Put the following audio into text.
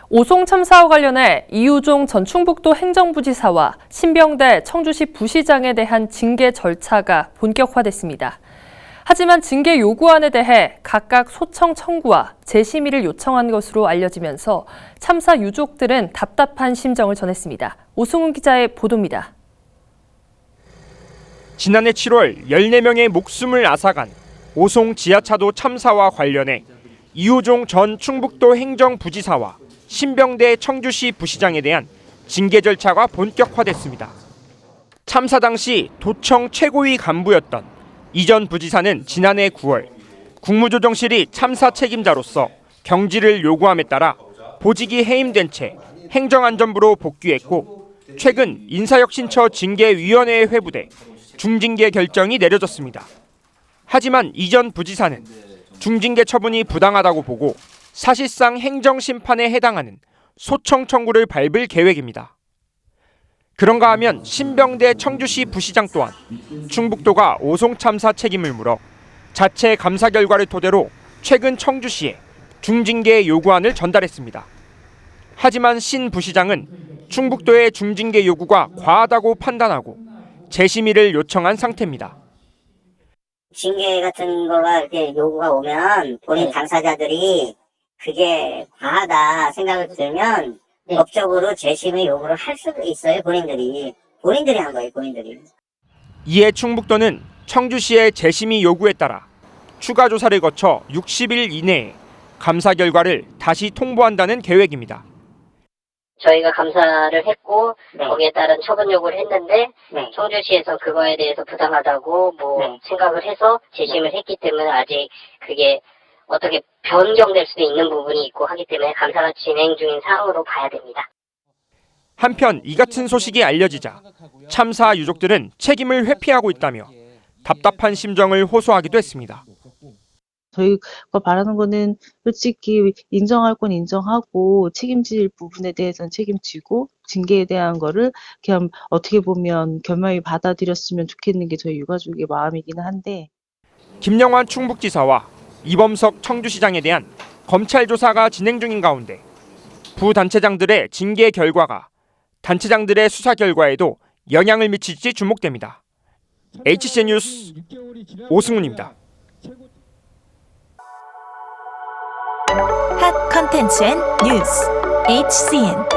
오송 참사와 관련해 이유종 전 충북도 행정부지사와 신병대 청주시 부시장에 대한 징계 절차가 본격화됐습니다. 하지만 징계 요구안에 대해 각각 소청 청구와 재심의를 요청한 것으로 알려지면서 참사 유족들은 답답한 심정을 전했습니다. 오승훈 기자의 보도입니다. 지난해 7월 14명의 목숨을 앗아간 오송 지하차도 참사와 관련해 이유종 전 충북도 행정부지사와 신병대 청주시 부시장에 대한 징계 절차가 본격화됐습니다. 참사 당시 도청 최고위 간부였던 이 전 부지사는 지난해 9월 국무조정실이 참사 책임자로서 경질을 요구함에 따라 보직이 해임된 채 행정안전부로 복귀했고 최근 인사혁신처 징계위원회에 회부돼 중징계 결정이 내려졌습니다. 하지만 이 전 부지사는 중징계 처분이 부당하다고 보고 사실상 행정심판에 해당하는 소청 청구를 밟을 계획입니다. 그런가 하면 신병대 청주시 부시장 또한 충북도가 오송 참사 책임을 물어 자체 감사 결과를 토대로 최근 청주시에 중징계 요구안을 전달했습니다. 하지만 신 부시장은 충북도의 중징계 요구가 과하다고 판단하고 재심의를 요청한 상태입니다. 징계 같은 거가 이렇게 요구가 오면 본인 당사자들이 그게 과하다 생각을 들면 법적으로 재심의 요구를 할 수도 있어요. 본인들이 한 거예요. 본인들이. 이에 충북도는 청주시의 재심의 요구에 따라 추가 조사를 거쳐 60일 이내에 감사 결과를 다시 통보한다는 계획입니다. 저희가 감사를 했고 거기에 따른 처분 요구를 했는데 청주시에서 그거에 대해서 부당하다고 생각을 해서 재심을 했기 때문에 아직 그게 어떻게 변경될 수도 있는 부분이 있고 하기 때문에 감사가 진행 중인 사항으로 봐야 됩니다. 한편 이 같은 소식이 알려지자 참사 유족들은 책임을 회피하고 있다며 답답한 심정을 호소하기도 했습니다. 저희가 바라는 거는 솔직히 인정할 건 인정하고 책임질 부분에 대해서는 책임지고 징계에 대한 거를 그냥 어떻게 보면 겸허히 받아들였으면 좋겠는 게 저희 유가족의 마음이기는 한데. 김영환 충북지사와 이범석 청주시장에 대한 검찰 조사가 진행 중인 가운데 부단체장들의 징계 결과가 단체장들의 수사 결과에도 영향을 미칠지 주목됩니다. HCN 뉴스 오승훈입니다. 핫 컨텐츠 앤 뉴스 HCN